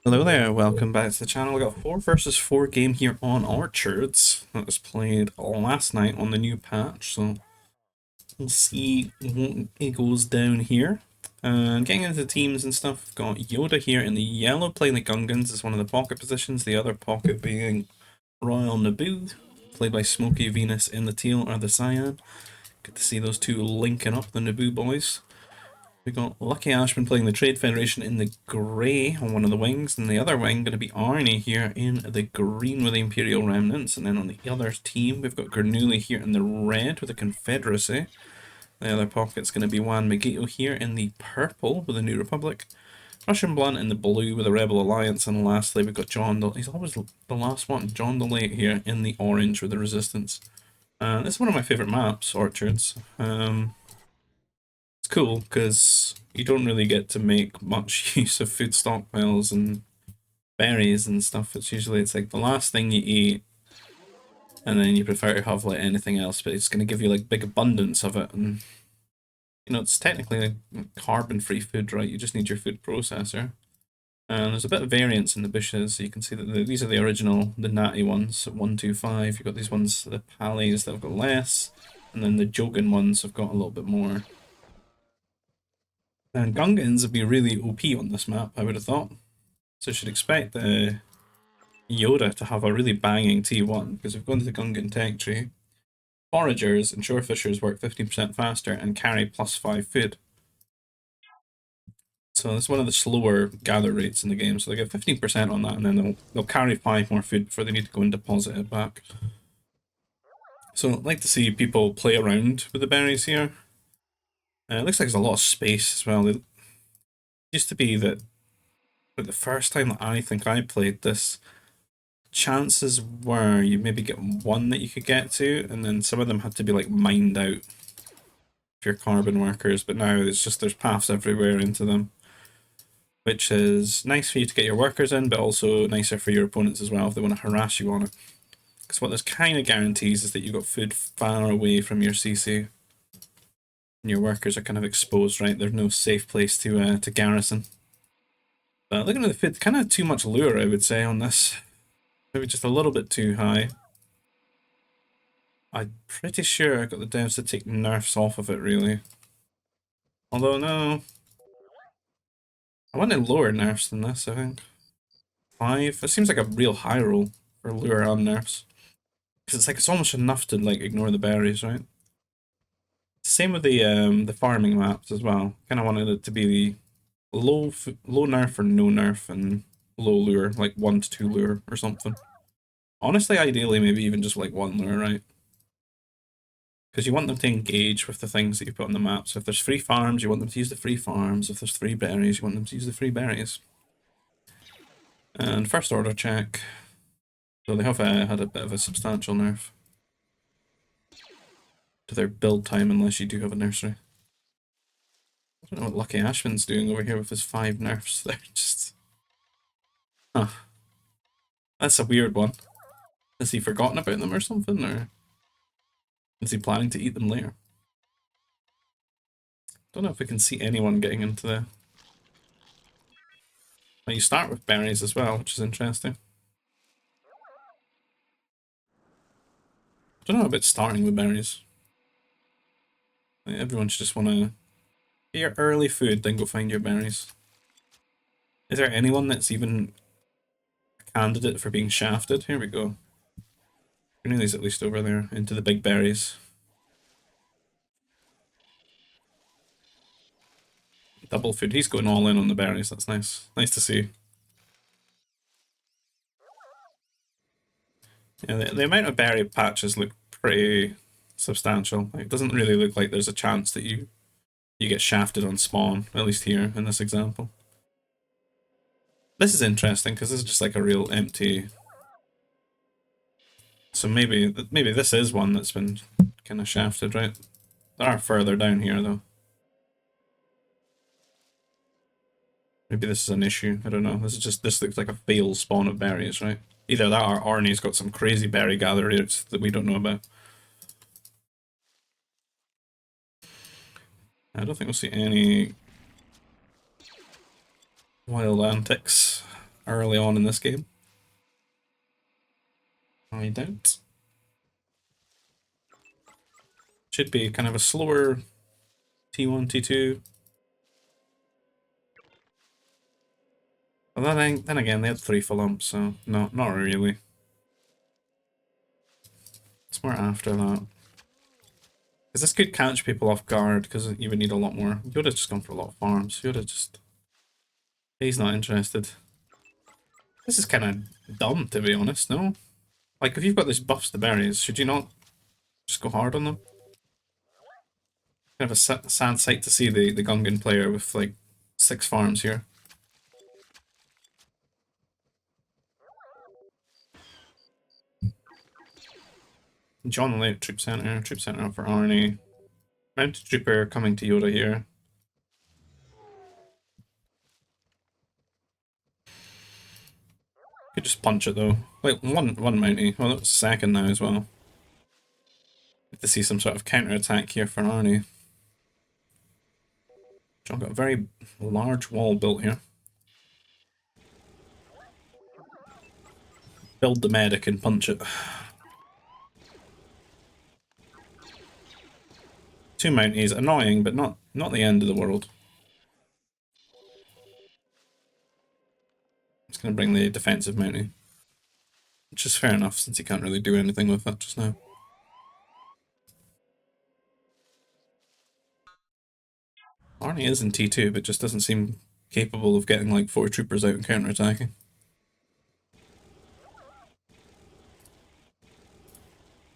Hello there, welcome back to the channel. We got a 4 versus 4 game here on Orchards that was played last night on the new patch, so we'll see what it goes down here. Getting into the teams and stuff, we've got Yoda here in the yellow playing the Gungans as one of the pocket positions, the other pocket being Royal Naboo, played by Smoky Venus in the teal or the cyan. Good to see those two linking up, the Naboo boys. We got Lucky Ashman playing the Trade Federation in the grey on one of the wings, and the other wing going to be Arnie here in the green with the Imperial Remnants. And then on the other team, we've got Gernuli here in the red with the Confederacy. The other pocket's going to be Juan Megito here in the purple with the New Republic. Russian Blunt in the blue with the Rebel Alliance. And lastly, we've got John, he's always the last one, John the Late here in the orange with the Resistance. This is one of my favourite maps, Orchards. It's cool because you don't really get to make much use of food stockpiles and berries and stuff. It's like the last thing you eat, and then you prefer to have like anything else, but it's going to give you like big abundance of it. And it's technically like carbon-free food, right? You just need your food processor. And there's a bit of variance in the bushes. So you can see that these are the original, the natty ones at 125. You've got these ones, the pallies that have got less, and then the Jogan ones have got a little bit more. And Gungans would be really OP on this map, I would have thought. So you should expect Yoda to have a really banging T1, because we've gone to the Gungan tech tree. Foragers and Shorefishers work 15% faster and carry +5 food. So it's one of the slower gather rates in the game. So they get 15% on that, and then they'll carry 5 more food before they need to go and deposit it back. So I'd like to see people play around with the berries here. It looks like there's a lot of space as well. It used to be that, but the first time that I think I played this, chances were you maybe get one that you could get to, and then some of them had to be like mined out if you're carbon workers, but now it's just there's paths everywhere into them, which is nice for you to get your workers in, but also nicer for your opponents as well if they want to harass you on it. Because what this kind of guarantees is that you've got food far away from your CC, and your workers are kind of exposed, right? There's no safe place to garrison. But looking at the food, kind of too much lure, I would say, on this. Maybe just a little bit too high. I'm pretty sure I got the devs to take nerfs off of it, really. Although, no. I wanted lower nerfs than this, I think. 5? It seems like a real high roll for lure and nerfs. Because it's like, it's almost enough to, like, ignore the berries, right? Same with the farming maps as well. Kind of wanted it to be the low nerf or no nerf and low lure, like 1 to 2 lure or something. Honestly, ideally, maybe even just like 1 lure, right? Because you want them to engage with the things that you put on the map. So if there's free farms, you want them to use the free farms. If there's free berries, you want them to use the free berries. And first order check. So they have had a bit of a substantial nerf to their build time unless you do have a nursery. I don't know what Lucky Ashman's doing over here with his 5 nerfs. They're just... Huh. That's a weird one. Has he forgotten about them or something? Or is he planning to eat them later? Don't know if we can see anyone getting into the... Well, you start with berries as well, which is interesting. I don't know about starting with berries. Like, everyone should just want to get your early food, then go find your berries. Is there anyone that's even a candidate for being shafted? Here we go. Cornelius at least over there, into the big berries. Double food. He's going all in on the berries. That's nice. Nice to see. Yeah, the amount of berry patches look pretty substantial. Like, it doesn't really look like there's a chance that you get shafted on spawn, at least here in this example. This is interesting because this is just like a real empty. So maybe this is one that's been kind of shafted, right? There are further down here though. Maybe this is an issue. I don't know. This looks like a failed spawn of berries, right? Either that or Arnie's got some crazy berry gatherers that we don't know about. I don't think we'll see any wild antics. early on in this game. I doubt. Should be kind of a slower T1, T2. But then again, they had 3 full umps, so no, not really. It's more after that. Because this could catch people off guard, because you would need a lot more. You would have just gone for a lot of farms. You would have just... He's not interested. This is kind of dumb, to be honest, no? Like, if you've got these buffs to berries, should you not just go hard on them? Kind of a sad sight to see the Gungan player with, like, 6 farms here. John Late, Troop Center up for Arnie. Mounted Trooper coming to Yoda here. Could just punch it though. Wait, one Mountie. Well, that's second now as well. Good to see some sort of counter attack here for Arnie. John got a very large wall built here. Build the medic and punch it. 2 Mounties, annoying, but not the end of the world. It's going to bring the defensive Mountie. Which is fair enough, since he can't really do anything with that just now. Arnie is in T2, but just doesn't seem capable of getting like 4 troopers out and counter-attacking.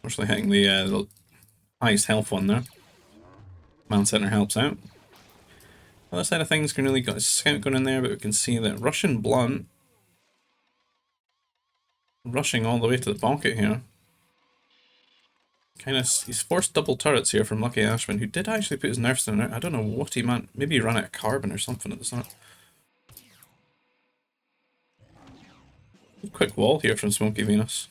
Unfortunately hitting the highest health one there. Command Center helps out. Other side of things, Granulli got his scout going in there, but we can see that Russian Blunt rushing all the way to the pocket here. He's forced double turrets here from Lucky Ashman, who did actually put his nerfs down. I don't know what he meant. Maybe he ran out of carbon or something at the start. Quick wall here from Smoky Venus.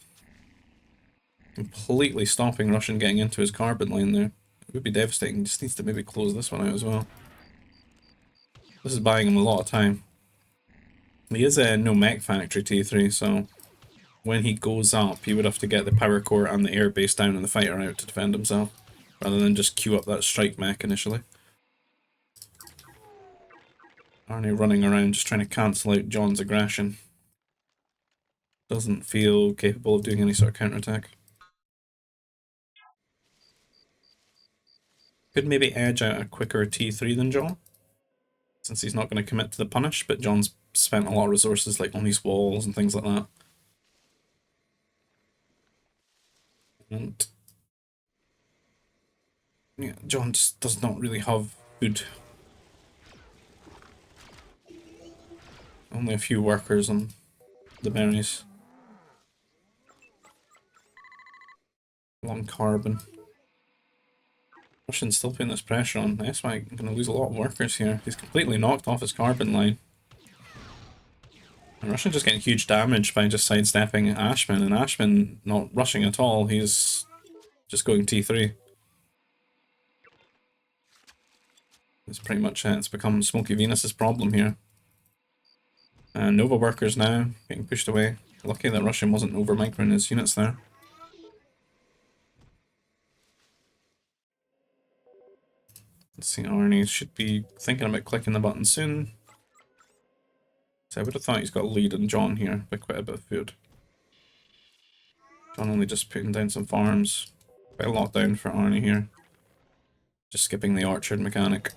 Completely stopping Russian getting into his carbon line there. It would be devastating. He just needs to maybe close this one out as well. This is buying him a lot of time. He is a no mech factory T3, so when he goes up, he would have to get the power core and the air base down and the fighter out to defend himself, rather than just queue up that strike mech initially. Arnie running around just trying to cancel out John's aggression. Doesn't feel capable of doing any sort of counterattack. Could maybe edge out a quicker T3 than John, since he's not going to commit to the punish, but John's spent a lot of resources like on these walls and things like that. And yeah, John just does not really have food. Only a few workers on the berries. Long carbon. Russian's still putting this pressure on. That's why I'm going to lose a lot of workers here. He's completely knocked off his carbon line. And Russian's just getting huge damage by just sidestepping Ashman, and Ashman not rushing at all. He's just going T3. It's pretty much it. It's become Smoky Venus's problem here. And Nova workers now getting pushed away. Lucky that Russian wasn't over microing his units there. Let's see, Arnie should be thinking about clicking the button soon. So I would have thought he's got a lead on John here by quite a bit of food. John only just putting down some farms. Quite a lot down for Arnie here. Just skipping the orchard mechanic.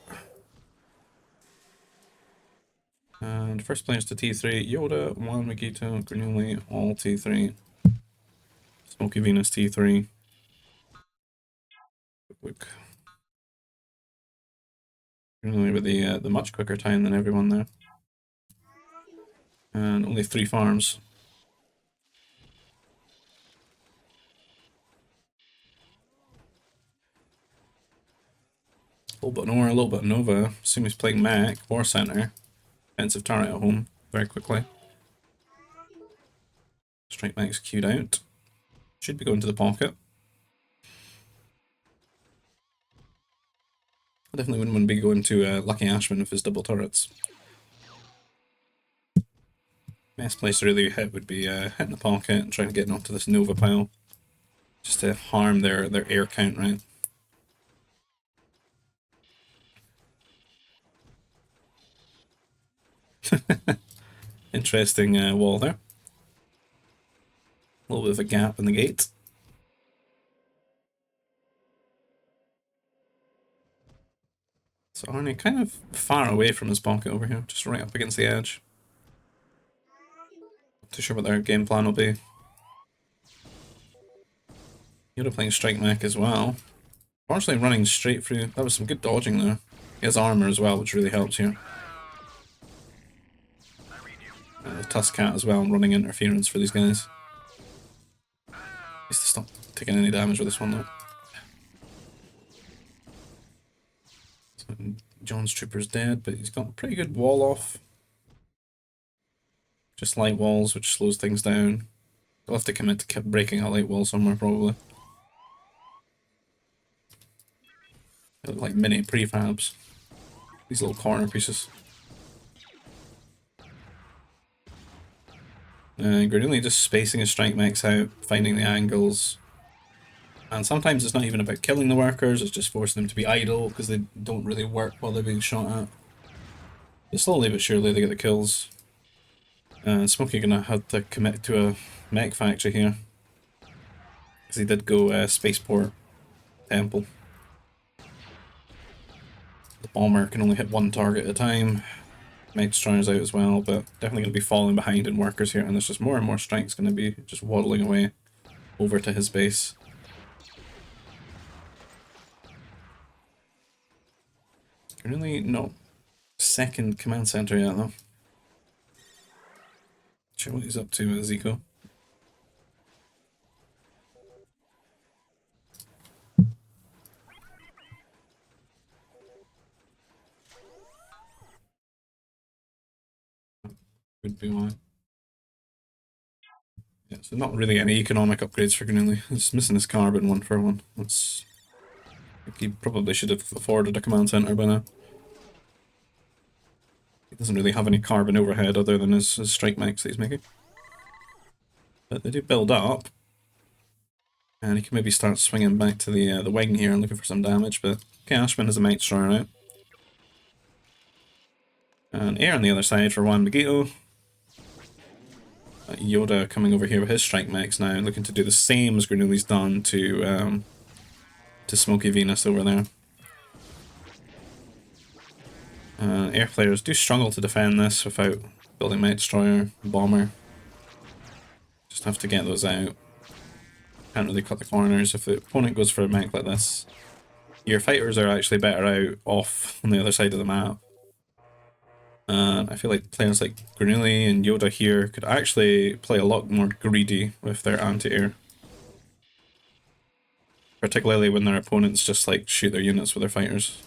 And first players to T3, Yoda, Juan Magito, Granulli, all T3. Smoky Venus T3. Quick. Granulli with the much quicker time than everyone there. And only 3 farms. A little bit Nora, a little bit Nova. Assume he's playing Mech, War Center. Defensive turret at home, very quickly. Strike Mech's queued out. Should be going to the pocket. I definitely wouldn't want to be going to Lucky Ashman with his double turrets. Best place to really hit would be hitting the pocket and trying to get onto this Nova pile. Just to harm their air count, right? Interesting wall there. A little bit of a gap in the gate. So Arnie kind of far away from his pocket over here, just right up against the edge. Not too sure what their game plan will be. Yoda playing Strike Mech as well. Unfortunately running straight through. That was some good dodging there. He has armor as well, which really helps here. The Tusk Cat as well, running interference for these guys. Needs to stop taking any damage with this one though. So John's Trooper's dead, but he's got a pretty good wall off. Just light walls, which slows things down. They'll have to commit to keep breaking a light wall somewhere, probably. They look like mini prefabs. These little corner pieces. Grenouille just spacing his strike mechs out, finding the angles. And sometimes it's not even about killing the workers, it's just forcing them to be idle because they don't really work while they're being shot at. But slowly but surely they get the kills. Smokey gonna have to commit to a mech factory here. Because he did go Spaceport Temple. The bomber can only hit one target at a time. Mech Destroyer's out as well, but definitely going to be falling behind in workers here, and there's just more and more strikes going to be just waddling away over to his base. Really no second command center yet though. Sure what he's up to with Zico. Could be why. Yeah, so not really any economic upgrades for Grenouille. It's missing his carbon one for one. That's... he probably should have afforded a command center by now. He doesn't really have any carbon overhead other than his strike mechs that he's making. But they do build up. And he can maybe start swinging back to the wing here and looking for some damage, but Cashman has a Mech Destroyer out. And air on the other side for Juan Magito. Yoda coming over here with his strike mechs now, looking to do the same as Grenouille's done to Smoky Venus over there. Air players do struggle to defend this without building Mech Destroyer, Bomber. Just have to get those out. Can't really cut the corners. If the opponent goes for a mech like this, your fighters are actually better out off on the other side of the map. I feel like players like Grenouille and Yoda here could actually play a lot more greedy with their anti-air. Particularly when their opponents just like shoot their units with their fighters.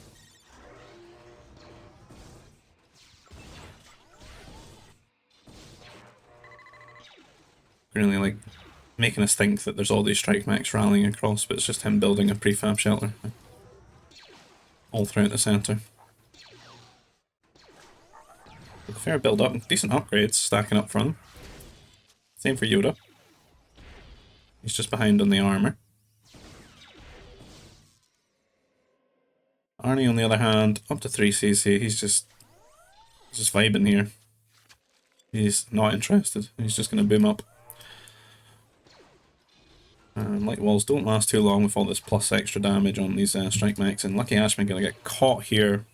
Grenouille like making us think that there's all these strike mechs rallying across, but it's just him building a prefab shelter. All throughout the centre. Fair build up, decent upgrades stacking up for them. Same for Yoda. He's just behind on the armor. Arnie on the other hand, up to 3cc, he's just vibing here. He's not interested, he's just going to boom up. Light walls don't last too long with all this plus extra damage on these strike mechs, and Lucky Ashman going to get caught here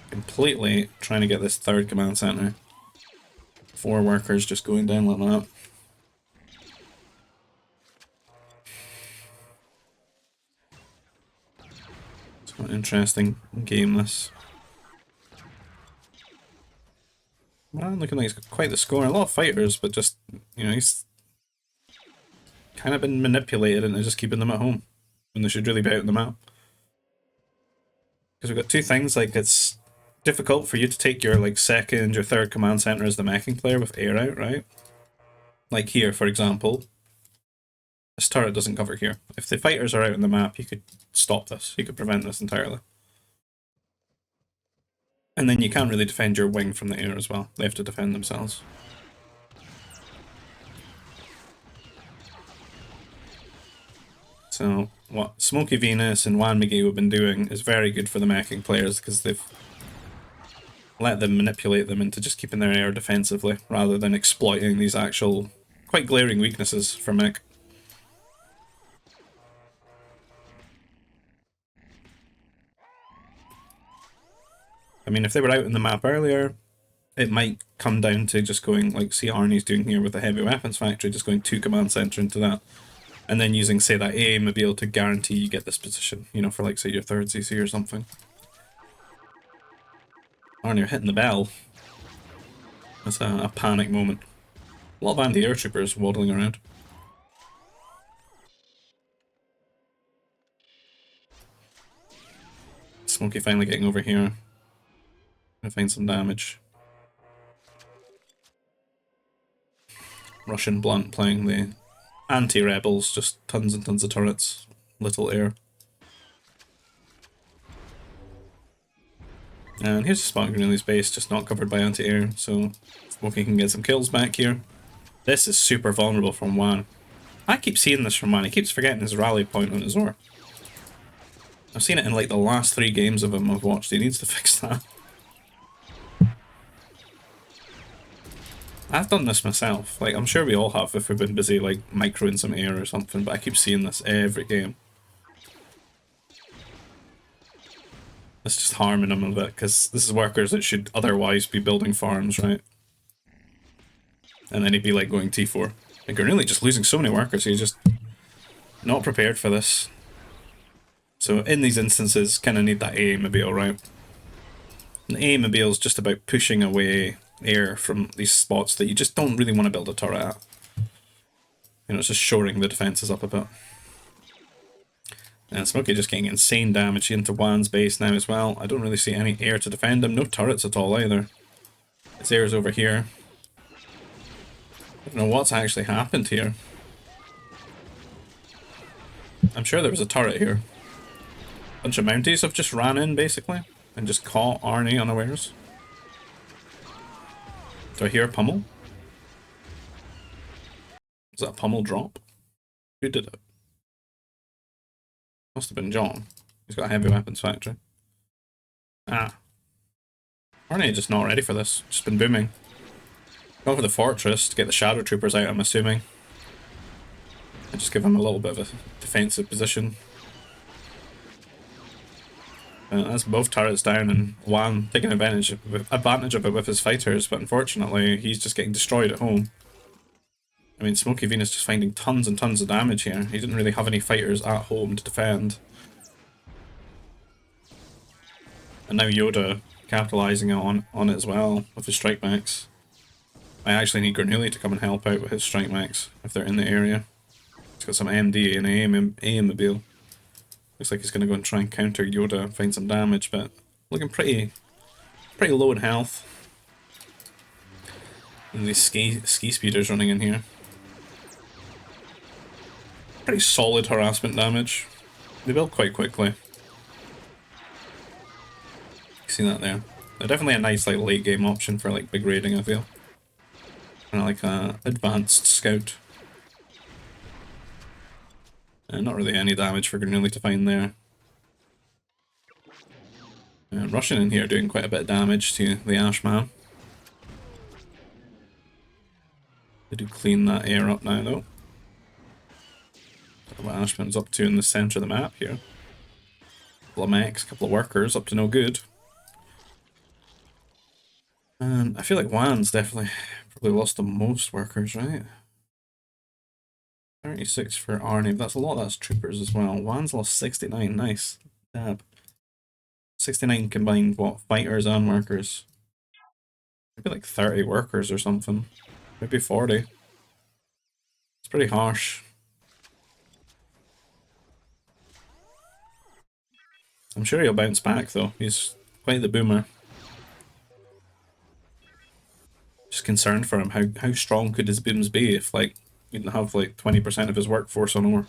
completely trying to get this third command center. 4 workers just going down like that. It's quite an interesting game, this. Man, looking like he's got quite the score. A lot of fighters, but just, you know, he's kind of been manipulated into just keeping them at home when they should really be out on the map. Because we've got 2 things, like it's difficult for you to take your like second or third command center as the meching player with air out, right? Like here, for example, this turret doesn't cover here. If the fighters are out on the map, you could stop this. You could prevent this entirely. And then you can't really defend your wing from the air as well. They have to defend themselves. So what Smoky Venus and Juan McGee have been doing is very good for the meching players because they've let them manipulate them into just keeping their air defensively rather than exploiting these actual quite glaring weaknesses for mech. I mean, if they were out in the map earlier, it might come down to just going, like, see Arnie's doing here with the heavy weapons factory, just going 2 command center into that, and then using, say, that A mobile to guarantee you get this position, you know, for, like, say, your 3rd CC or something. Arnie, you're hitting the bell. That's a panic moment. A lot of anti-air troopers waddling around. Smokey finally getting over here. Gonna find some damage. Russian Blunt playing the anti-rebels, just tons and tons of turrets, little air. And here's a spot in Grenouille's base, just not covered by anti-air, so Smokey can get some kills back here. This is super vulnerable from Juan. I keep seeing this from Juan, he keeps forgetting his rally point on his Azor. I've seen it in like the last 3 games of him I've watched, he needs to fix that. I've done this myself, like I'm sure we all have if we've been busy like microing some air or something, but I keep seeing this every game. It's just harming him a bit, because this is workers that should otherwise be building farms, right? And then he'd be like going T4. Like we're really just losing so many workers, he's just not prepared for this. So in these instances, kind of need that A mobile, right? And the A mobile is just about pushing away air from these spots that you just don't really want to build a turret at. You know, it's just shoring the defenses up a bit. And Smokey just getting insane damage into Juan's base now as well. I don't really see any air to defend him, no turrets at all either. His air's over here. I don't know what's actually happened here. I'm sure there was a turret here. A bunch of Mounties have just ran in, basically, and just caught Arnie unawares. Do I hear a pummel? Was that a pummel drop? Who did it? Must have been John. He's got a heavy weapons factory. Ah. Arnie just not ready for this. Just been booming. Going for the fortress to get the shadow troopers out, I'm assuming. And just give him a little bit of a defensive position. That's both turrets down, and Juan taking advantage of it with his fighters, but unfortunately he's just getting destroyed at home. I mean, Smoky Venus just finding tons and tons of damage here. He didn't really have any fighters at home to defend. And now Yoda capitalizing on it as well with his strike max. I actually need Grenouille to come and help out with his strike max if they're in the area. He's got some MD and AM mobile. Looks like he's going to go and try and counter Yoda and find some damage, but looking pretty low in health. And these ski speeders running in here. Pretty solid harassment damage. They build quite quickly. See that there? They're definitely a nice like late game option for like big raiding, I feel. Kind of like a advanced scout. And not really any damage for Grenouille to find there. And Russian in here doing quite a bit of damage to the Ashman. They do clean that air up now though. What Ashman's up to in the centre of the map here. Couple of mechs, couple of workers, up to no good. And I feel like Juan's definitely probably lost the most workers, right? 36 for Arnie, that's a lot, that's troopers as well. Juan's lost 69, nice. Dab. 69 combined, what, fighters and workers? Maybe like 30 workers or something. Maybe 40. It's pretty harsh. I'm sure he'll bounce back though, he's quite the boomer. Just concerned for him, how strong could his booms be if like he didn't have like 20% of his workforce on ore.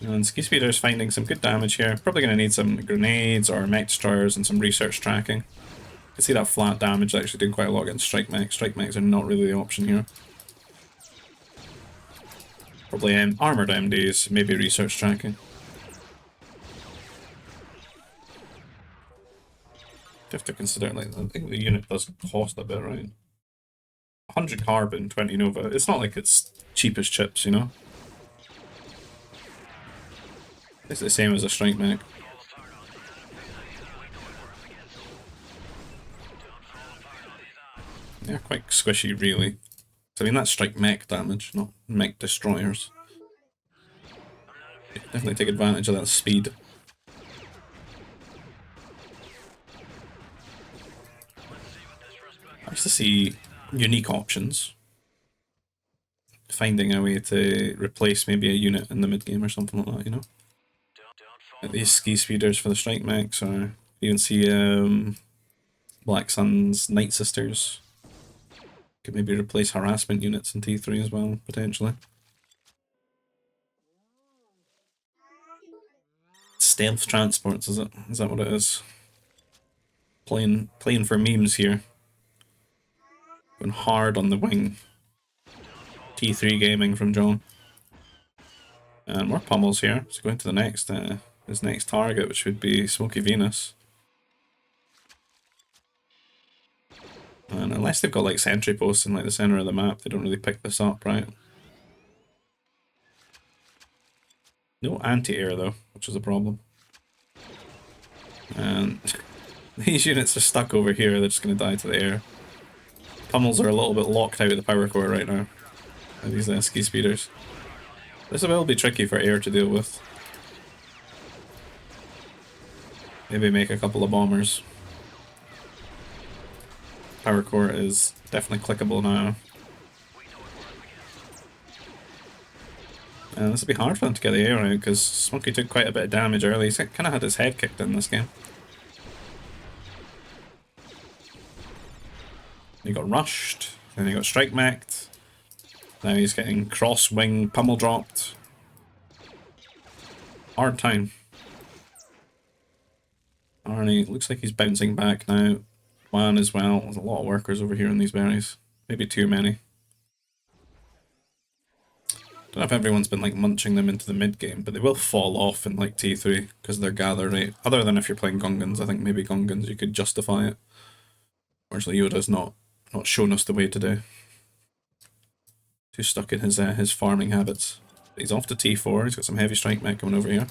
And Ski Speeder's finding some good damage here. Probably going to need some grenades or mech destroyers and some research tracking. You can see that flat damage actually doing quite a lot against strike mechs. Strike mechs are not really the option here. Probably armored MDs, maybe research tracking. You have to consider, like, I think the unit does cost a bit, right? 100 carbon, 20 Nova. It's not like it's cheap as chips, you know? It's the same as a strike mech. They're quite squishy, really. So, I mean, that's strike mech damage, not mech destroyers. Definitely take advantage of that speed. Nice to see unique options. Finding a way to replace maybe a unit in the mid game or something like that, you know? Like these ski speeders for the strike mechs, or you can see Black Sun's Night Sisters. Could maybe replace harassment units in T3 as well, potentially. Stealth transports, is it? Is that what it is? Playing for memes here. Going hard on the wing. T3 gaming from John. And more pummels here. So going to the next, his next target, which would be Smoky Venus. And unless they've got like sentry posts in like the center of the map, they don't really pick this up, right? No anti-air though, which is a problem. And these units are stuck over here, they're just going to die to the air. Pummels are a little bit locked out of the power core right now. These ski speeders. This will be tricky for air to deal with. Maybe make a couple of bombers. Power core is definitely clickable now. And this will be hard for them to get the air out because Smokey took quite a bit of damage early. He's kind of had his head kicked in this game. He got rushed, then he got strike mech'd. Now he's getting cross wing pummel dropped. Hard time. Arnie looks like he's bouncing back now. Juan as well. There's a lot of workers over here in these berries. Maybe too many. Don't know if everyone's been like munching them into the mid game, but they will fall off in like T3 because of their gather rate. Other than if you're playing Gungans, I think maybe Gungans you could justify it. Unfortunately, Yoda's not shown us the way today. Too stuck in his farming habits. But he's off to T4. He's got some heavy strike mech coming over here.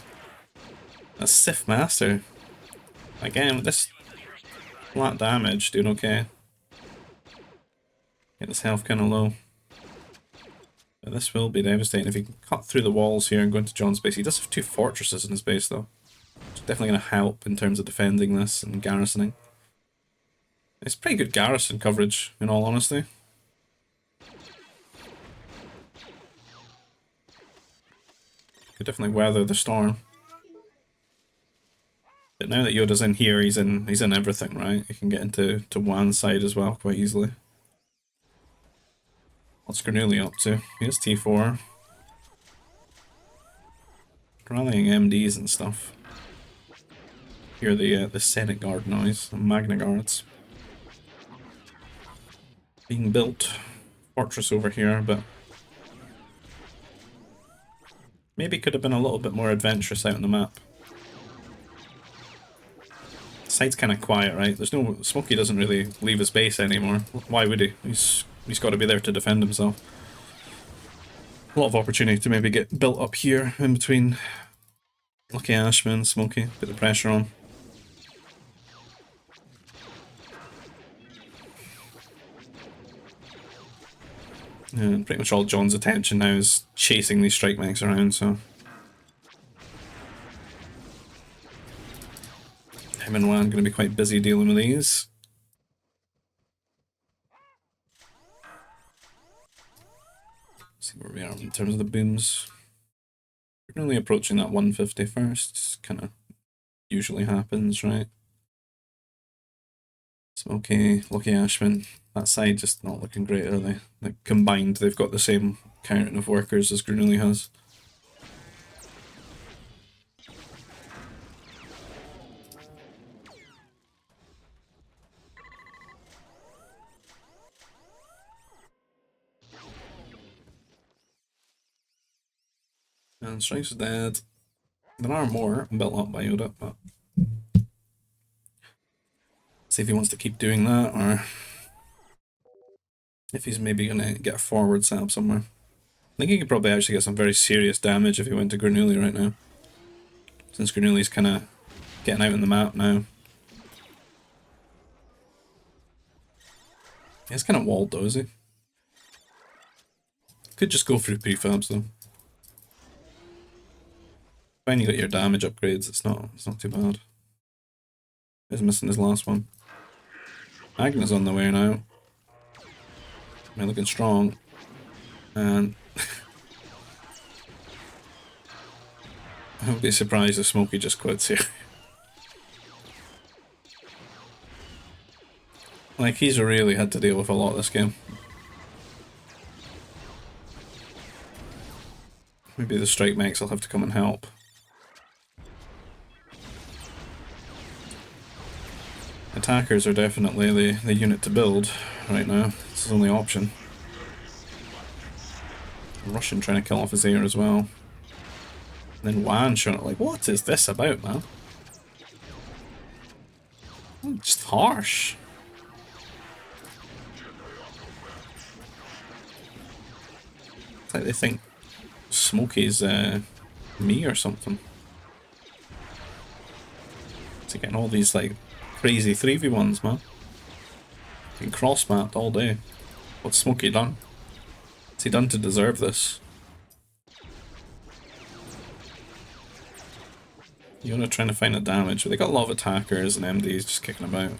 A Sith Master. Again, with this flat damage, doing okay. Get his health kind of low. But this will be devastating if he can cut through the walls here and go into John's base. He does have 2 fortresses in his base though. It's definitely going to help in terms of defending this and garrisoning. It's pretty good garrison coverage, in all honesty. Could definitely weather the storm. But now that Yoda's in here, he's in everything, right? He can get into Juan's side as well quite easily. What's Granuli up to? He has T4. Rallying MDs and stuff. Hear the Senate Guard noise, the Magna Guards. Being built. Fortress over here, but maybe could have been a little bit more adventurous out on the map. The side's kind of quiet, right? There's no... Smokey doesn't really leave his base anymore. Why would he? He's got to be there to defend himself. A lot of opportunity to maybe get built up here in between Lucky Ashman, Smokey, put the pressure on. And pretty much all John's attention now is chasing these strike mechs around, so... Him and Wan going to be quite busy dealing with these. See where we are in terms of the booms. We're only approaching that 150 first, kind of usually happens, right? Smokey, Lucky Ashman, that side just not looking great, are they? Like, combined, they've got the same counting of workers as Granuli has. And Strike's dead. There are more built up by Yoda, but see if he wants to keep doing that, or if he's maybe gonna get a forward set up somewhere. I think he could probably actually get some very serious damage if he went to Granuli right now. Since Granuli's kinda getting out on the map now. He's kinda walled though, is he? Could just go through prefabs though. When you got your damage upgrades, it's not too bad. He's missing his last one. Agnes on the way now. We're looking strong. And I would be surprised if Smokey just quits here. Like, he's really had to deal with a lot this game. Maybe the strike mechs will have to come and help. Attackers are definitely the unit to build right now. It's his only option. Russian trying to kill off his air as well. And then Wan showing up like, what is this about, man? Just harsh. It's like they think Smokey's me or something. It's getting all these like crazy 3v1s, man. Getting cross-mapped all day. What's Smokey done? What's he done to deserve this? Yoda trying to find the damage, but they got a lot of attackers and MDs just kicking about.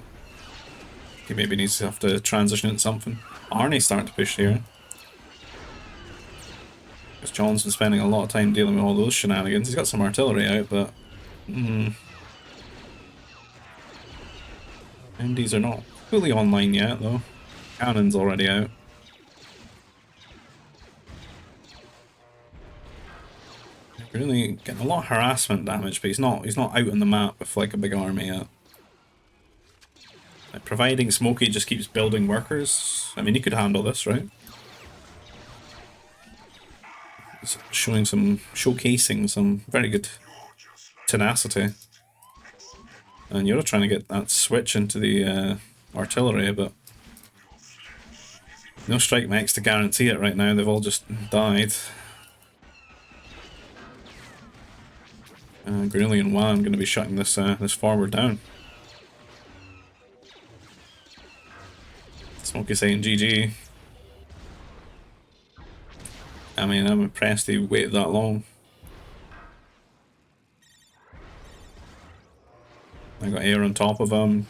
He maybe needs to have to transition into something. Arnie's starting to push here. Because John's been spending a lot of time dealing with all those shenanigans. He's got some artillery out, but... MDs are not fully online yet, though. Cannon's already out. Really getting a lot of harassment damage, but he's not out on the map with like a big army yet. Like, providing Smokey just keeps building workers. I mean, he could handle this, right? He's showcasing some very good tenacity. And you're trying to get that switch into the artillery, but no strike mechs to guarantee it right now. They've all just died. Grilly and Wan going to be shutting this this forward down. Smokey saying GG. I mean, I'm impressed he waited that long. I got air on top of him.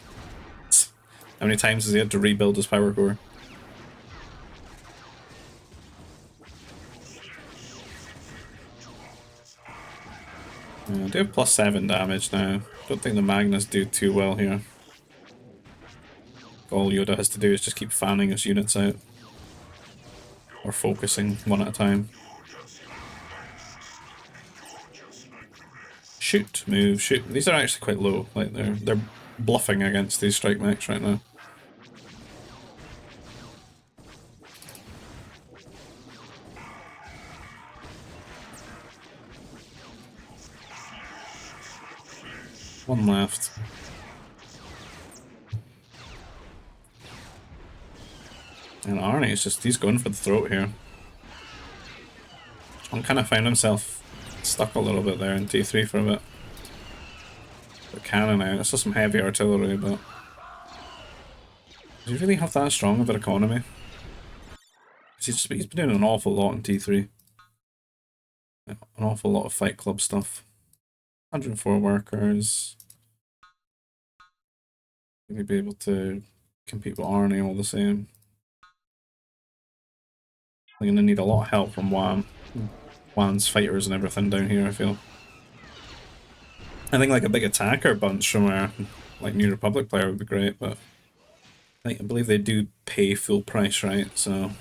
How many times has he had to rebuild his power core? I do have +7 damage now. Don't think the Magnus do too well here. All Yoda has to do is just keep fanning his units out. Or focusing one at a time. Shoot, move, shoot. These are actually quite low. Like they're bluffing against these strike mechs right now. One left. And Arnie's he's going for the throat here. John kind of found himself stuck a little bit there in T3 for a bit. But cannon out. It's just some heavy artillery, but... Does he really have that strong of an economy? He's been doing an awful lot in T3. An awful lot of Fight Club stuff. 104 workers. Maybe be able to compete with Arnie all the same. I'm gonna need a lot of help from Wan's fighters and everything down here, I feel. I think like a big attacker bunch from a like New Republic player would be great, but I believe they do pay full price, right? So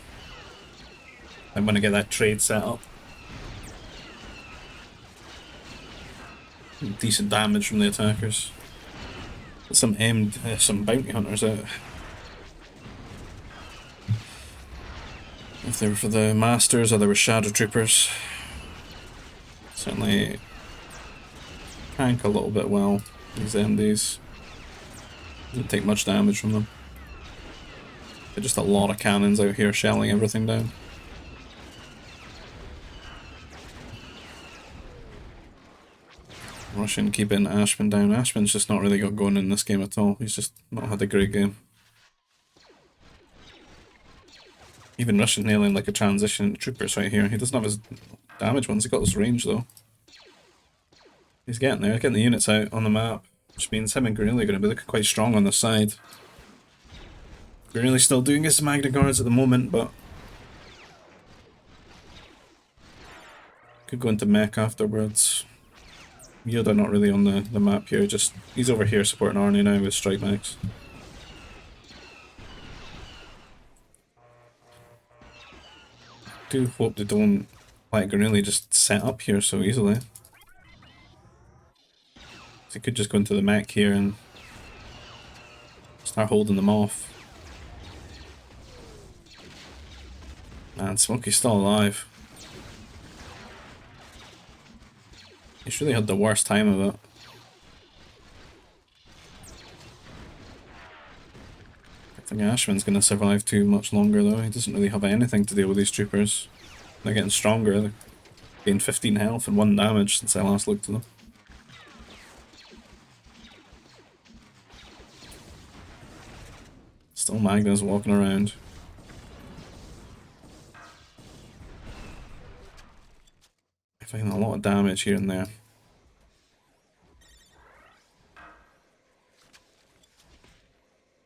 I'm gonna get that trade set up. Decent damage from the attackers. Some bounty hunters out. If they were for the masters or they were shadow troopers. Certainly tank a little bit well, these MDs. Doesn't take much damage from them. They're just a lot of cannons out here shelling everything down. Russian keeping Ashman down. Ashman's just not really got going in this game at all. He's just not had a great game. Even Russian nailing like a transition troopers right here. He doesn't have his damage ones. He got his range though. He's getting there, getting the units out on the map, which means him and Granilli are going to be looking quite strong on the side. Granilli's still doing his Magna Guards at the moment, but could go into mech afterwards. Yoda not really on the map here, just he's over here supporting Arnie now with strike mechs. Do hope they don't let Granilli just set up here so easily. He could just go into the mech here and start holding them off. Man, Smokey's still alive. He's really had the worst time of it. I think Ashman's gonna survive too much longer though. He doesn't really have anything to deal with these troopers. They're getting stronger. They're gained 15 health and 1 damage since I last looked at them. Still Magna's walking around. I find a lot of damage here and there.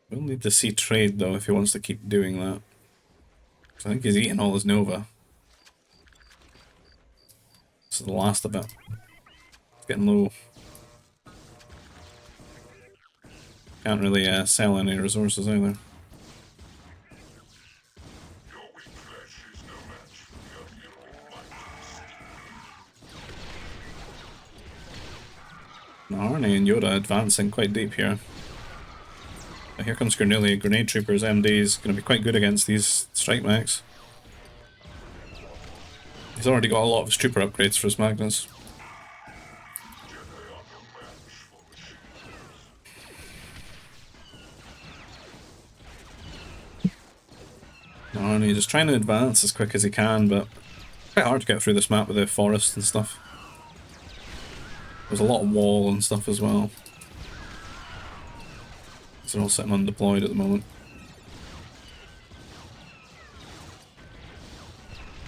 We'll need to see trade though if he wants to keep doing that. I think he's eating all his Nova. This is the last of it. It's getting low. Can't really sell any resources either. Arnie and Yoda advancing quite deep here. But here comes Granilli, Grenade Troopers, MDs, going to be quite good against these strike mechs. He's already got a lot of his trooper upgrades for his Magnus. Arnie just trying to advance as quick as he can, but quite hard to get through this map with the forest and stuff. There's a lot of wall and stuff as well. They're all sitting undeployed at the moment.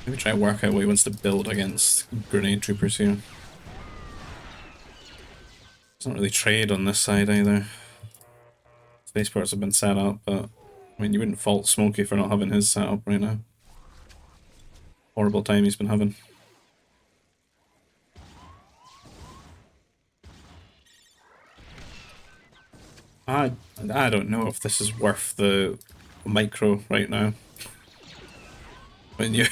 Maybe try to work out what he wants to build against grenade troopers here. Doesn't really trade on this side either. Spaceports have been set up, but I mean you wouldn't fault Smokey for not having his set up right now. Horrible time he's been having. I don't know if this is worth the micro right now. When you're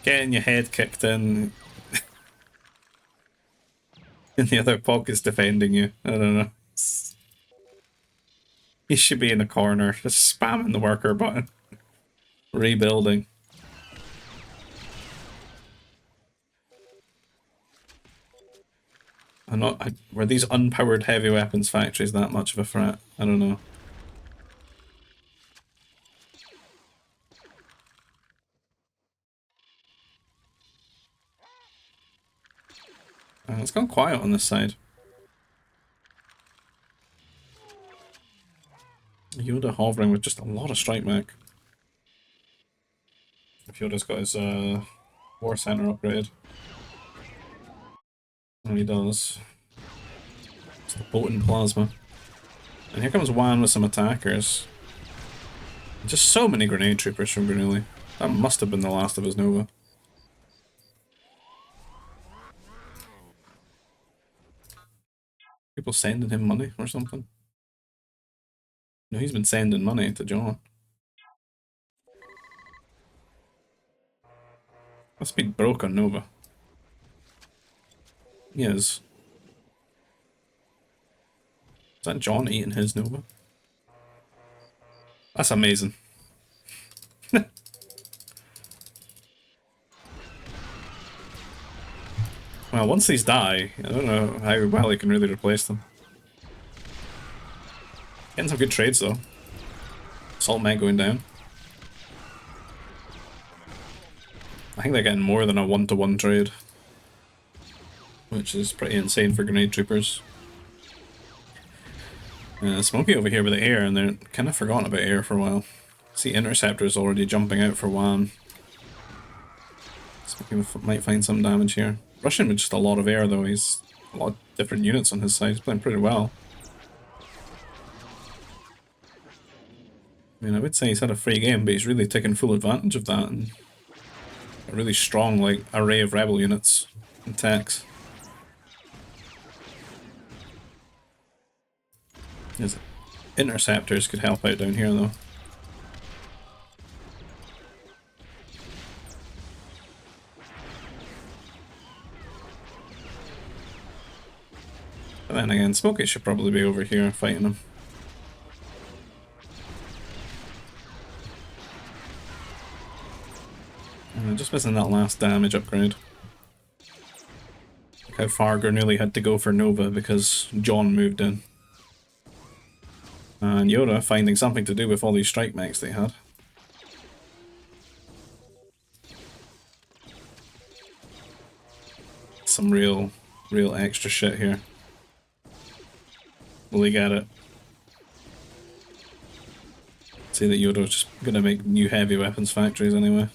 getting your head kicked in and the other pocket's defending you. I don't know. He should be in a corner, just spamming the worker button. Rebuilding. Were these unpowered heavy weapons factories that much of a threat? I don't know. It's gone quiet on this side. Yoda hovering with just a lot of strike mech. If Yoda's got his war center upgrade. And he does. It's the potent plasma. And here comes Juan with some attackers. Just so many grenade troopers from Granilli. That must have been the last of his Nova. People sending him money or something? No, he's been sending money to John. Must be broke on Nova. He is. Is that John eating his Nova? That's amazing. Well, once these die, I don't know how well he can really replace them. Getting some good trades though. Salt Meg going down. I think they're getting more than a one-to-one trade, which is pretty insane for grenade troopers. Smokey over here with the air, and they're kind of forgotten about air for a while. See Interceptor's already jumping out for one. Smokey might find some damage here. Russian with just a lot of air though, he's a lot of different units on his side, he's playing pretty well. I mean, I would say he's had a free game, but he's really taken full advantage of that, and a really strong, like, array of rebel units and techs. His interceptors could help out down here, though. But then again, Smokey should probably be over here fighting him. Just missing that last damage upgrade. Look how far Gernuli had to go for Nova because John moved in. And Yoda finding something to do with all these strike mechs they had. Some real extra shit here. Will he get it? See that Yoda's just gonna make new heavy weapons factories anyway.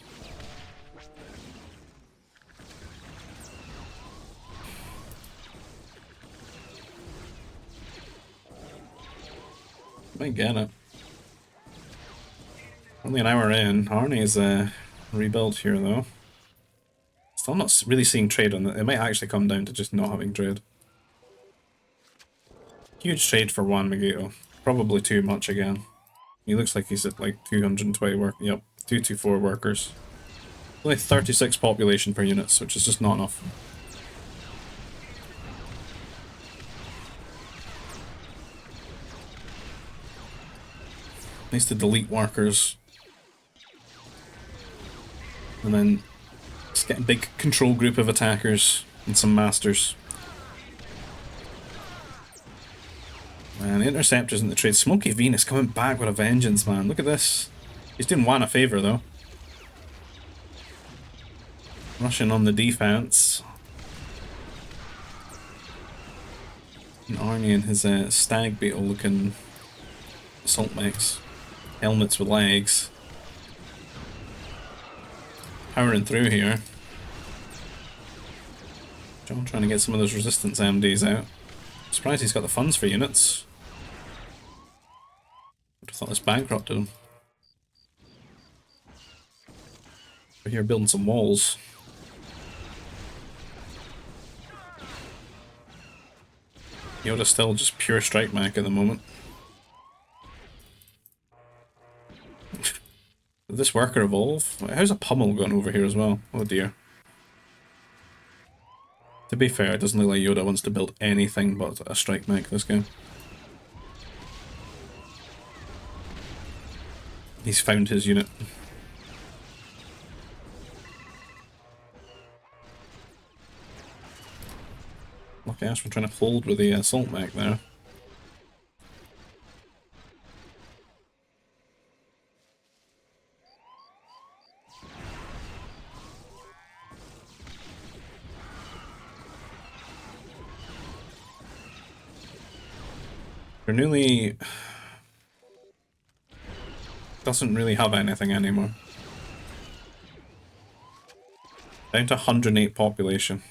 Might get it. Only an hour in. Arnie's rebuilt here though. Still not really seeing trade on it. It might actually come down to just not having trade. Huge trade for Juan Miguel. Probably too much again. He looks like he's at like 220 work. Yep, 224 workers. Only 36 population per units, which is just not enough. Needs to delete workers. And then just get a big control group of attackers and some masters. Man, the Interceptor's in the trade. Smoky Venus coming back with a vengeance, man. Look at this. He's doing Juan a favour, though. Rushing on the defense. And Arnie and his stag beetle looking assault mechs. Helmets with legs. Powering through here. John trying to get some of those resistance MDs out. Surprised he's got the funds for units. Would have thought this bankrupted him. We're here building some walls. Yoda's still just pure strike mech at the moment. Did this worker evolve? How's a pummel gone over here as well? Oh dear. To be fair, it doesn't look like Yoda wants to build anything but a strike mech this game. He's found his unit. Lucky ass for trying to hold with the assault mech there. Bernoulli doesn't really have anything anymore. Down to 108 population.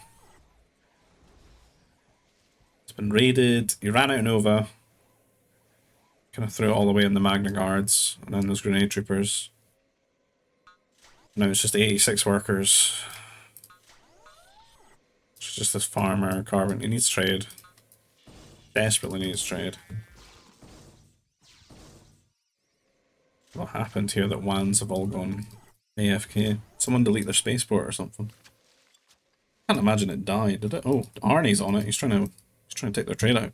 It's been raided, he ran out Nova. Kind of threw it all the way in the Magna Guards, and then those grenade troopers. Now it's just 86 workers. It's just this farmer, carbon, he needs trade. Desperately needs trade. What happened here that WANs have all gone AFK? Someone delete their spaceport or something. Can't imagine it died, did it? Oh, Arnie's on it. He's trying to take their trade out.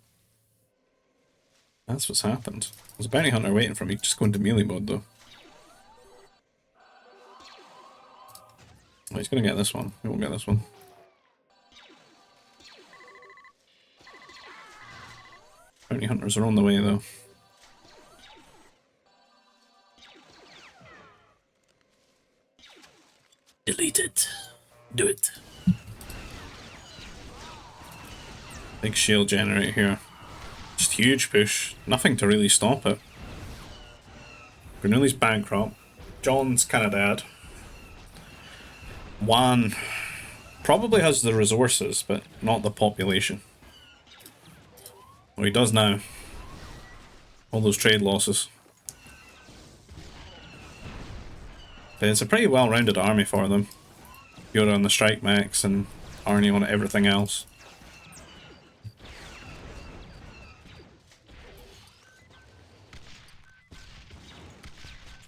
That's what's happened. There's a bounty hunter waiting for me, just going to melee mode though. Oh, he's gonna get this one. He won't get this one. Bounty hunters are on the way though. Delete it. Do it. Big shield generator here. Just huge push. Nothing to really stop it. Granulli's bankrupt. John's kinda dead. Juan probably has the resources, but not the population. Well, he does now. All those trade losses. But it's a pretty well-rounded army for them. Yoda on the strike max and Arnie on everything else.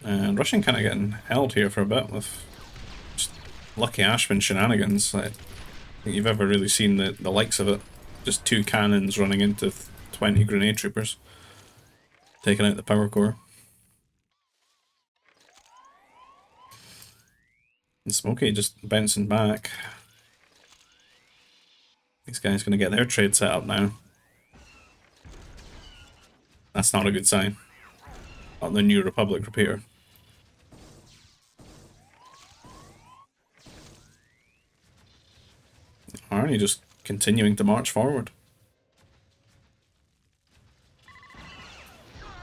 And Russian kind of getting held here for a bit with just lucky Ashman shenanigans. I don't think you've ever really seen the likes of it. Just 2 cannons running into 20 grenade troopers, taking out the power core. And Smokey just bouncing back. These guys gonna get their trade set up now. That's not a good sign. On the New Republic repeater. Arnie just continuing to march forward.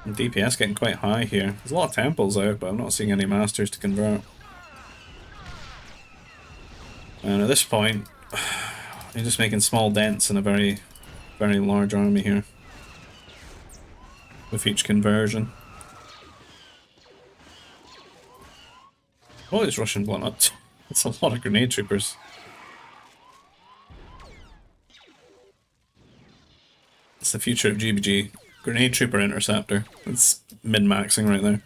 And DPS getting quite high here. There's a lot of temples out, but I'm not seeing any masters to convert. And at this point, you're just making small dents in a very, very large army here. With each conversion. What is Russian blown up? It's a lot of grenade troopers. It's the future of GBG. Grenade Trooper Interceptor. It's min-maxing right there.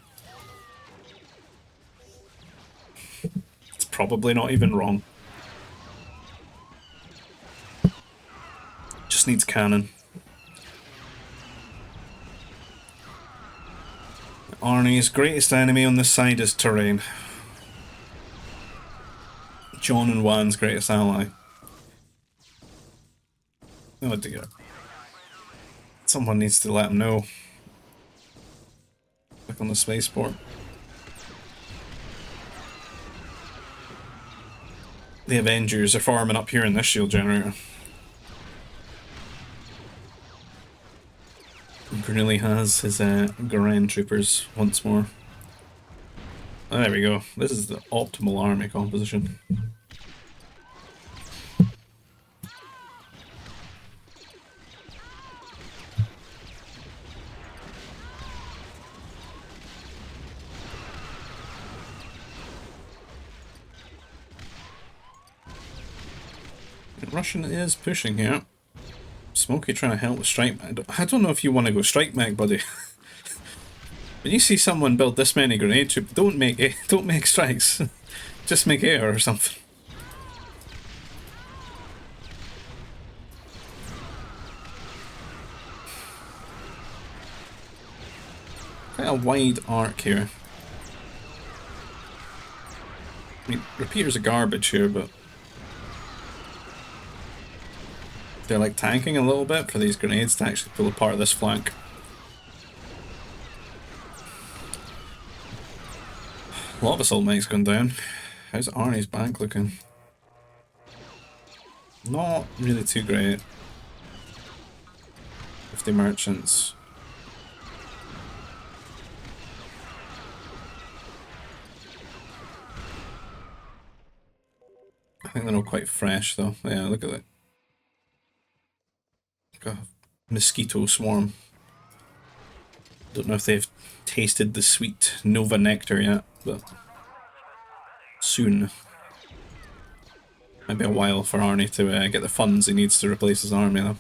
It's probably not even wrong. Just needs cannon. Arnie's greatest enemy on this side is terrain. John and Juan's greatest ally. Oh dear. Someone needs to let him know. Click on the spaceport. The Avengers are farming up here in this shield generator. Granilli has his Garen troopers once more. There we go. This is the optimal army composition. Russian is pushing here. Smokey trying to help with strike mech. I don't know if you want to go strike mech, buddy. When you see someone build this many grenade troops, don't make strikes. Just make air or something. Quite a wide arc here. I mean, repeaters are garbage here, but they're like tanking a little bit for these grenades to actually pull apart this flank. A lot of assault mechs going down. How's Arnie's bank looking? Not really too great. 50 merchants. I think they're all quite fresh though. Yeah, look at that. Like a mosquito swarm. Don't know if they've tasted the sweet Nova nectar yet, but soon. Might be a while for Arnie to get the funds he needs to replace his army though.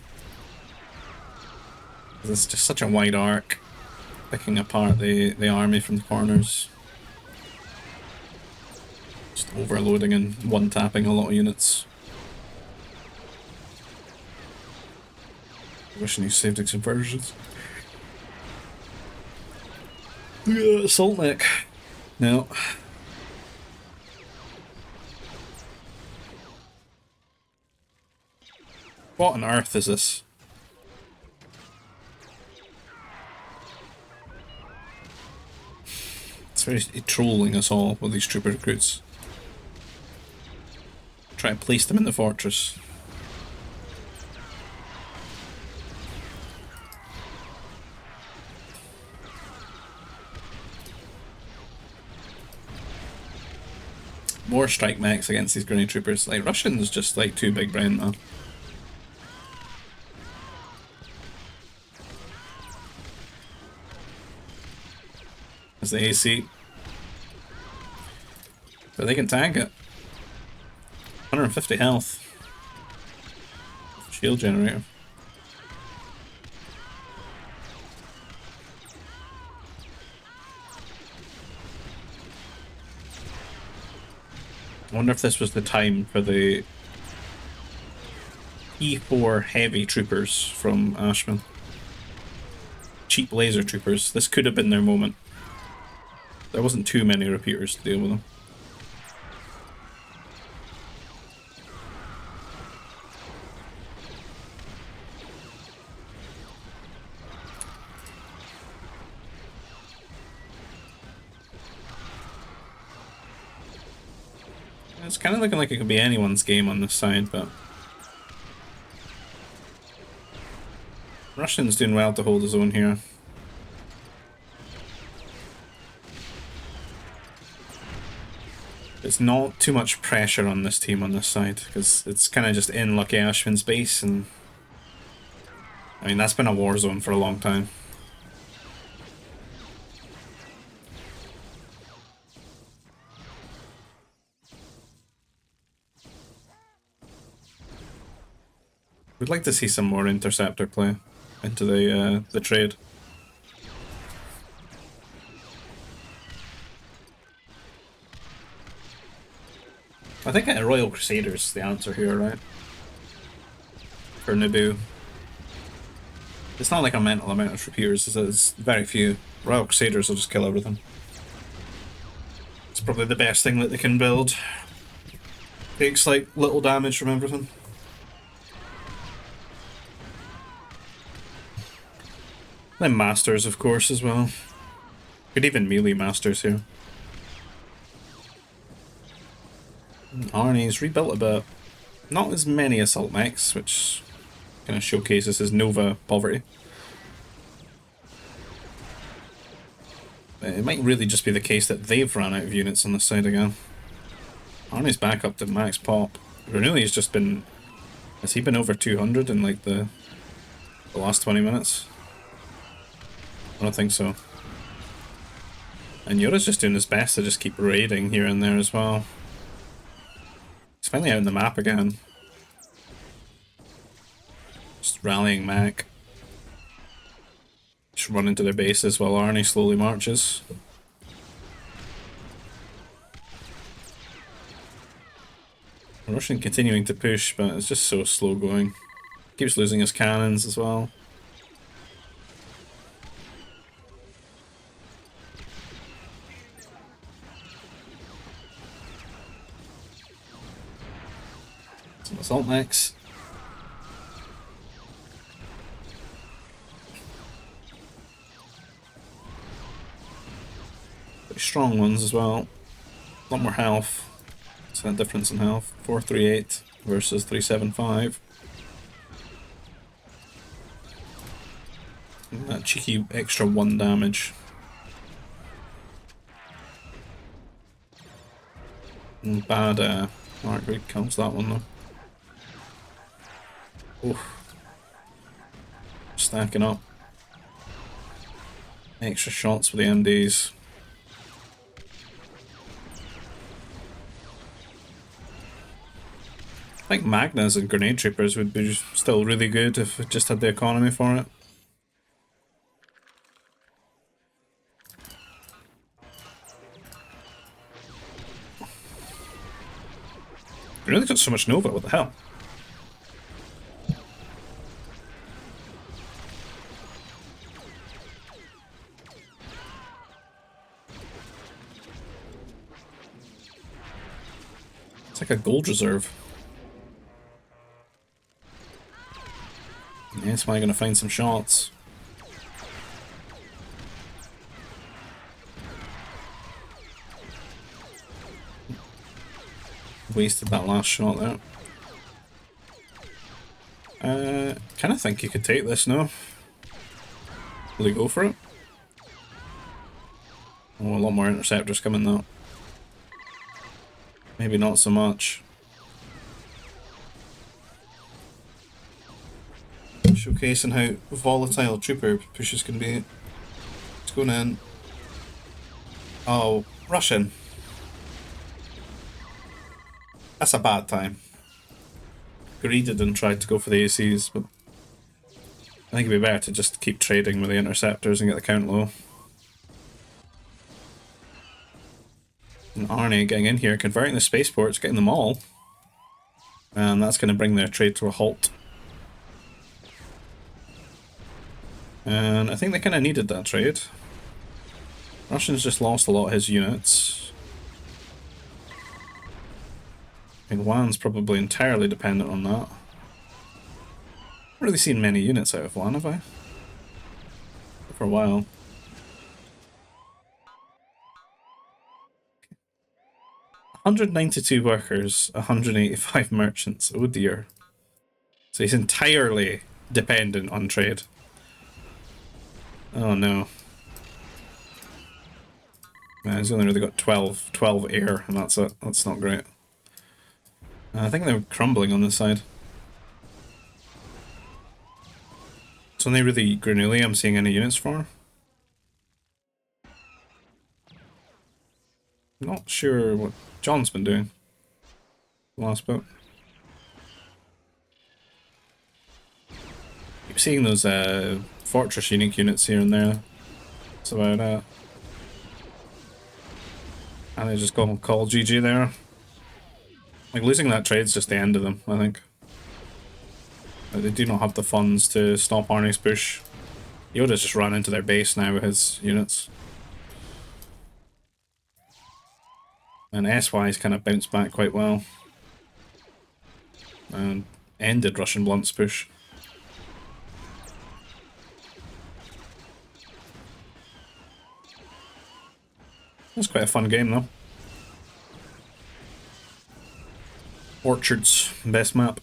It's just such a wide arc, picking apart the army from the corners. Just overloading and one-tapping a lot of units. Wishing he saved his conversions. Yeah, assault mech. No. What on earth is this? very trolling us all with these trooper recruits. Try and place them in the fortress. More strike mechs against these grenade troopers. Like, Russians just like too big brain, man. As the AC. But they can tank it. 150 health. Shield generator. I wonder if this was the time for the E4 heavy troopers from Ashman. Cheap laser troopers. This could have been their moment. There wasn't too many repeaters to deal with them. It's kind of looking like it could be anyone's game on this side, but Russian's doing well to hold his own here. It's not too much pressure on this team on this side, because it's kind of just in Lucky Ashman's base, and I mean, that's been a war zone for a long time. We'd like to see some more interceptor play into the trade. I think Royal Crusaders is the answer here, right? For Naboo. It's not like a mental amount of repeaters, it's very few. Royal Crusaders will just kill everything. It's probably the best thing that they can build. Takes like little damage from everything. Then Masters, of course, as well. Could even melee Masters here. Arnie's rebuilt a bit. Not as many assault mechs, which kind of showcases his Nova poverty. It might really just be the case that they've run out of units on this side again. Arnie's back up to max pop. Renouille's just been... Has he been over 200 in like the last 20 minutes? I don't think so. And Yoda's just doing his best to just keep raiding here and there as well. He's finally out in the map again. Just rallying Mac. Just run into their bases while Arnie slowly marches. Russian continuing to push, but it's just so slow going. Keeps losing his cannons as well. Some assault mechs. Pretty strong ones as well. A lot more health. What's that difference in health? 438 versus 375. And that cheeky extra 1 damage. And bad Margaret counts that one though. Oof. Stacking up. Extra shots for the MDs. I think Magnas and Grenade Troopers would be still really good if it just had the economy for it. You really got so much Nova, what the hell? It's like a gold reserve. Yes, why am I gonna find some shots? Wasted that last shot there. Kind of think you could take this now. Will he go for it? Oh, a lot more interceptors coming though. Maybe not so much. Showcasing how volatile trooper pushes can be. It's going in. Oh, Russian. That's a bad time. Greeded and tried to go for the ACs, but I think it'd be better to just keep trading with the interceptors and get the count low. And Arnie getting in here, converting the spaceports, getting them all. And that's going to bring their trade to a halt. And I think they kind of needed that trade. Russians just lost a lot of his units. I think Wan's probably entirely dependent on that. I haven't really seen many units out of Wan, have I? For a while. $192 workers, 185 merchants. Oh dear. So he's entirely dependent on trade. Oh no. Man, he's only really got 12 air, and that's it. That's not great. I think they're crumbling on this side. It's only really Granuli I'm seeing any units for. Not sure what John's been doing the last bit. Keep seeing those fortress unique units here and there. That's about it. And they just call GG there. Like, losing that trade's just the end of them, I think. Like, they do not have the funds to stop Arnie's push. Yoda's just run into their base now with his units. And SY's kind of bounced back quite well. And ended Russian Blunt's push. That's quite a fun game though. Orchards, best map.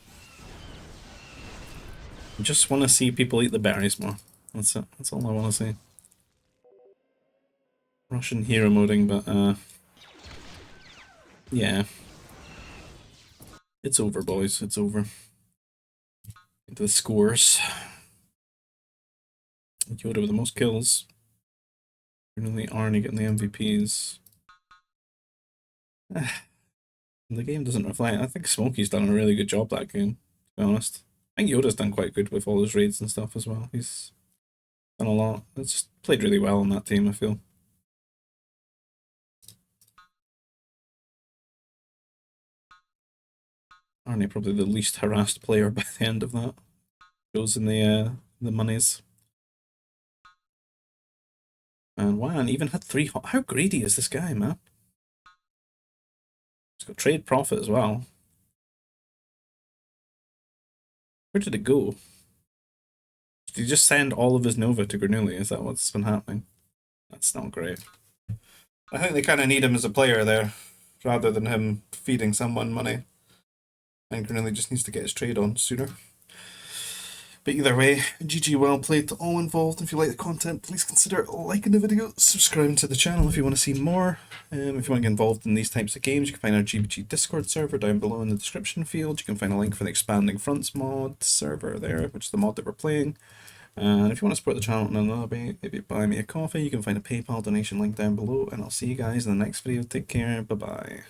I just want to see people eat the berries more. That's it. That's all I want to see. Russian hero moding, but yeah. It's over, boys. It's over. Into the scores. Yoda with the most kills. Really Arnie getting the MVPs. The game doesn't reflect. I think Smokey's done a really good job that game, to be honest. I think Yoda's done quite good with all his raids and stuff as well. He's done a lot. It's just played really well on that team, I feel. Arnie probably the least harassed player by the end of that. Goes in the monies. And Wan even had 3 hot. How greedy is this guy, man? He's got trade profit as well. Where did it go? Did he just send all of his Nova to Granuli? Is that what's been happening? That's not great. I think they kind of need him as a player there, rather than him feeding someone money. And Granuli just needs to get his trade on sooner. But either way, GG, well played to all involved. If you like the content, please consider liking the video, subscribing to the channel if you want to see more. If you want to get involved in these types of games, you can find our GBG Discord server down below in the description field. You can find a link for the Expanding Fronts mod server there, which is the mod that we're playing. And if you want to support the channel in another way, if you buy me a coffee, you can find a PayPal donation link down below. And I'll see you guys in the next video. Take care. Bye-bye.